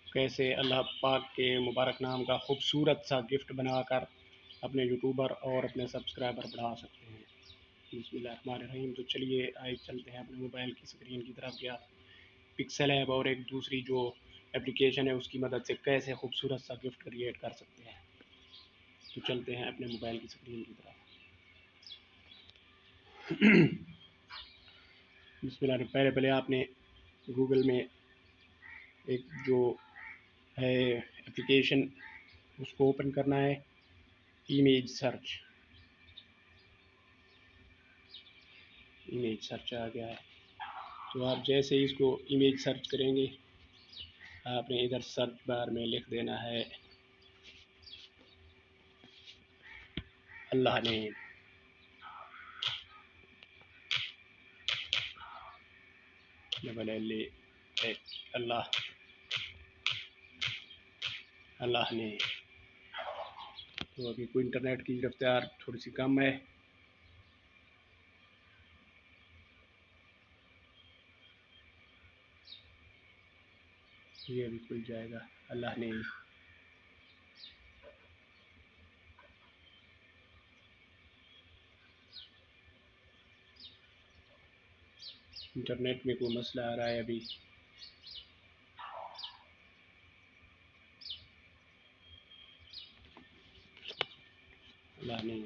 कैसे अल्लाह पाक के मुबारक नाम का खूबसूरत सा गिफ्ट बनाकर अपने यूट्यूबर और अपने सब्सक्राइबर बढ़ा सकते हैं। बिस्मिल्लाहिर्रहमानिर्रहीम। तो चलिए आइए चलते हैं अपने मोबाइल की स्क्रीन की तरफ या पिक्सल ऐप और एक दूसरी जो एप्लीकेशन है उसकी मदद से कैसे खूबसूरत सा गिफ्ट क्रिएट कर सकते हैं। तो चलते हैं अपने मोबाइल की स्क्रीन की तरफ। बिस्मिल्लाह। पहले आपने गूगल में एक जो है एप्लीकेशन उसको ओपन करना है, इमेज सर्च। इमेज सर्च आ गया है। तो आप जैसे ही इसको इमेज सर्च करेंगे आपने इधर सर्च बार में लिख देना है अल्लाह ने। अल्लाह अल्लाह ने। तो अभी कोई इंटरनेट की रफ्तार थोड़ी सी कम है। ये अभी खुल जाएगा अल्लाह ने। इंटरनेट में कोई मसला आ रहा है अभी। अल्लाह ने।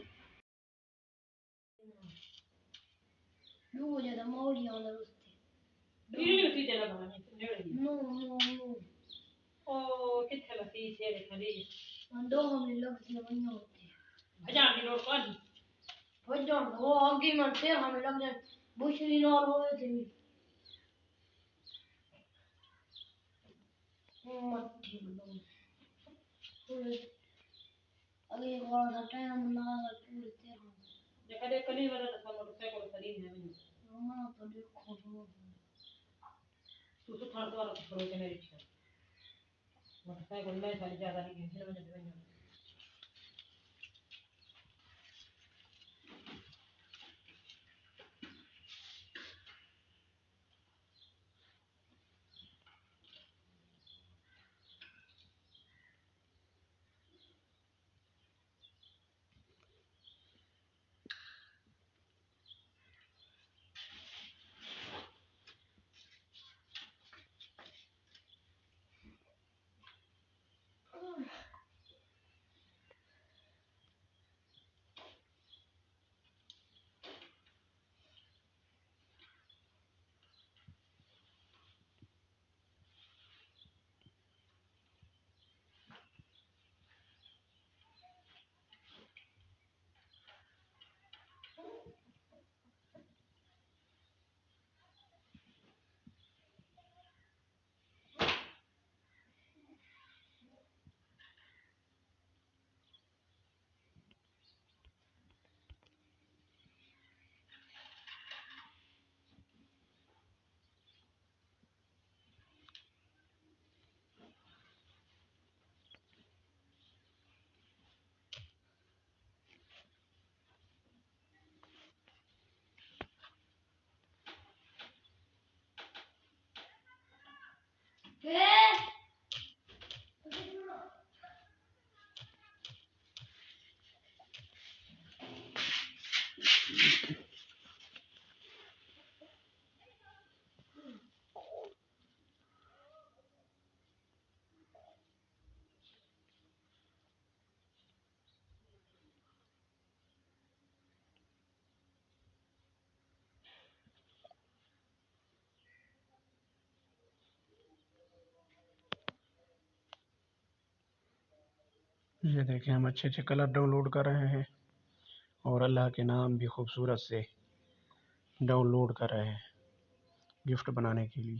ये देखें हम अच्छे अच्छे कलर डाउनलोड कर रहे हैं और अल्लाह के नाम भी खूबसूरत से डाउनलोड कर रहे हैं गिफ्ट बनाने के लिए।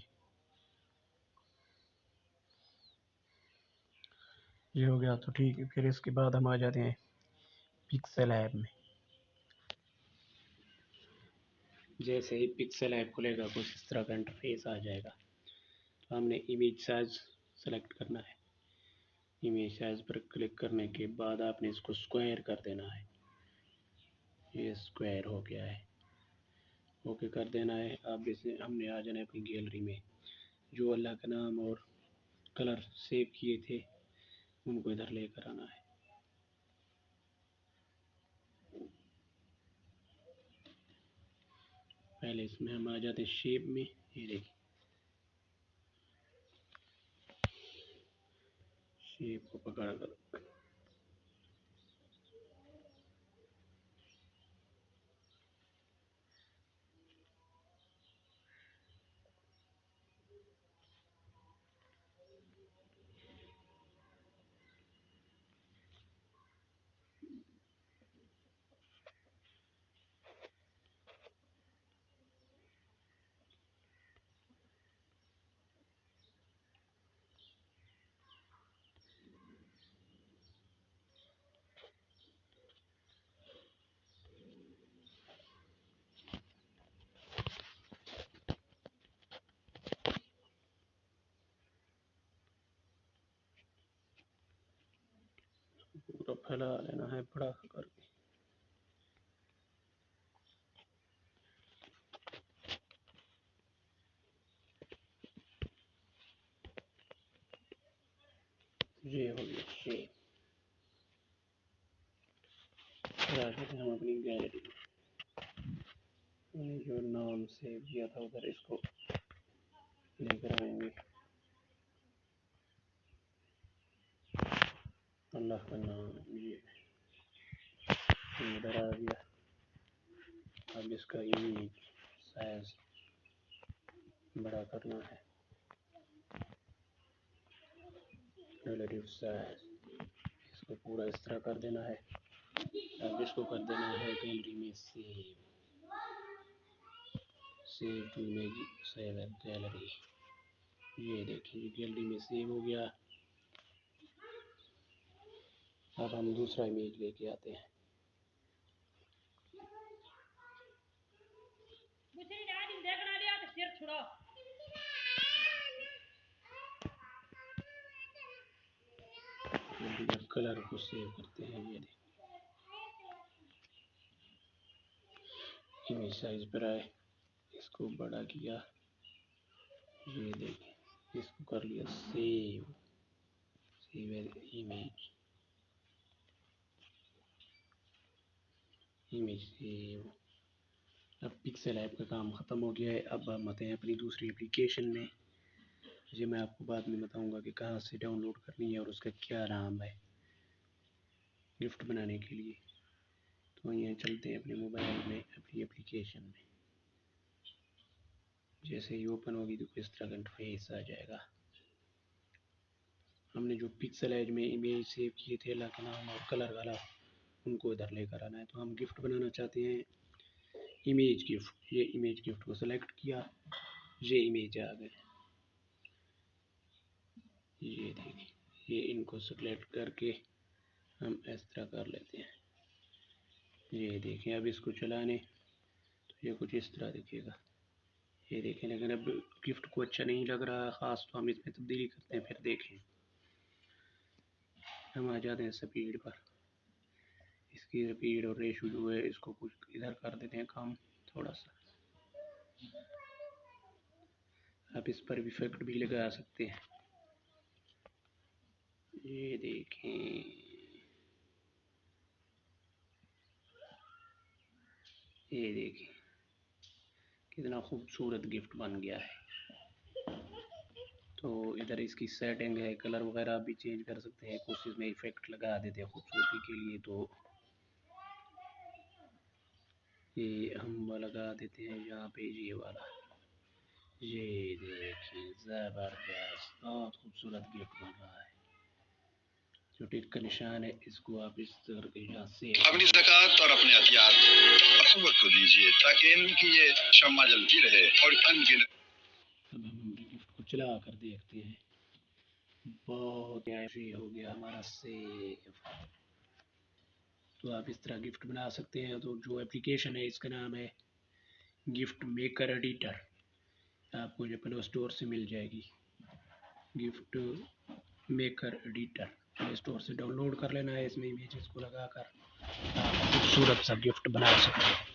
ये हो गया तो ठीक है। फिर इसके बाद हम आ जाते हैं पिक्सल ऐप में। जैसे ही पिक्सल ऐप खुलेगा कुछ इस तरह का इंटरफेस आ जाएगा। तो हमने इमेज साइज सेलेक्ट करना है। इमेज साइज पर क्लिक करने के बाद आपने इसको स्क्वायर कर देना है। ये स्क्वायर हो गया है। ओके कर देना है। अब इसे हमने आ जाना है अपनी गैलरी में। जो अल्लाह का नाम और कलर सेव किए थे उनको इधर लेकर आना है। पहले इसमें हम आ जाते शेप में, ये देखिए शेप को पकड़ कर पूरा फैला लेना है बड़ा करके। ये हो गया शेप। फिर आ जाते हैं हम अपनी गैलरी में, जो नाम सेव किया था उधर इसको लेकर आएंगे। अल्लाह का नाम ये इधर आ गया। अब इसका इमेज साइज बड़ा करना है, रिलेटिव साइज इसको पूरा इस तरह कर देना है। अब इसको कर देना है गैलरी में save to image, save gallery. ये देखिए गैलरी में सेव हो गया। अब हम दूसरा इमेज लेके आते हैं। कलर को सेव करते हैं। ये देखिए इमेज साइज पर आए, इसको बड़ा किया। ये देखिए इसको कर लिया सेव इमेज सेव। अब पिक्सेल ऐप का काम ख़त्म हो गया है। अब हम आते हैं अपनी दूसरी एप्लीकेशन में। ये मैं आपको बाद में बताऊंगा कि कहाँ से डाउनलोड करनी है और उसका क्या नाम है गिफ्ट बनाने के लिए। तो यहाँ चलते हैं अपने मोबाइल में अपनी एप्लीकेशन में। जैसे ही ओपन होगी तो इस तरह का इंटरफेस आ जाएगा। हमने जो पिक्सेल एज में इमेज सेव किए थे अल्लाह के नाम और कलर वाला, उनको इधर लेकर आना है। तो हम गिफ्ट बनाना चाहते हैं इमेज गिफ्ट। ये इमेज गिफ्ट को सेलेक्ट किया, ये इमेज आ गए। ये देखिए, ये इनको सेलेक्ट करके हम इस तरह कर लेते हैं। ये देखें, अब इसको चलाने तो ये कुछ इस तरह दिखेगा। ये देखें, लेकिन अब गिफ्ट को अच्छा नहीं लग रहा ख़ास, तो हम इसमें तब्दीली करते हैं। फिर देखें, हम आ जाते हैं स्पीड पर। इसकी स्पीड और रेशो जो है इसको कुछ इधर कर देते हैं कम थोड़ा सा। आप इस पर इफेक्ट भी लगा सकते हैं। ये देखें, ये देखें कितना खूबसूरत गिफ्ट बन गया है। तो इधर इसकी सेटिंग है, कलर वगैरह भी चेंज कर सकते हैं। कुछ इसमें इफेक्ट लगा देते हैं खूबसूरती के लिए, तो ये हम लगा देते हैं यहाँ पे ये वाला। ये देखिए ज़बरदस्त, बहुत खूबसूरत गिफ्ट बन रहा है। जो टिक का निशान है इसको आप इस तरह के यहाँ से अपनी ज़कात और अपने एहतियात अखुवत को दीजिए ताकि इनकी ये शम्मा जलती रहे और अनगिनत। अब हम गिफ्ट को चला कर देखते हैं। बहुत ऐसी हो गया हमारा सेव। तो आप इस तरह गिफ्ट बना सकते हैं। तो जो एप्लीकेशन है इसका नाम है गिफ्ट मेकर एडिटर। आपको जो प्ले स्टोर से मिल जाएगी, gift maker editor play store से डाउनलोड कर लेना है। इसमें इमेजेस को लगाकर आप खूबसूरत सा गिफ्ट बना सकते हैं।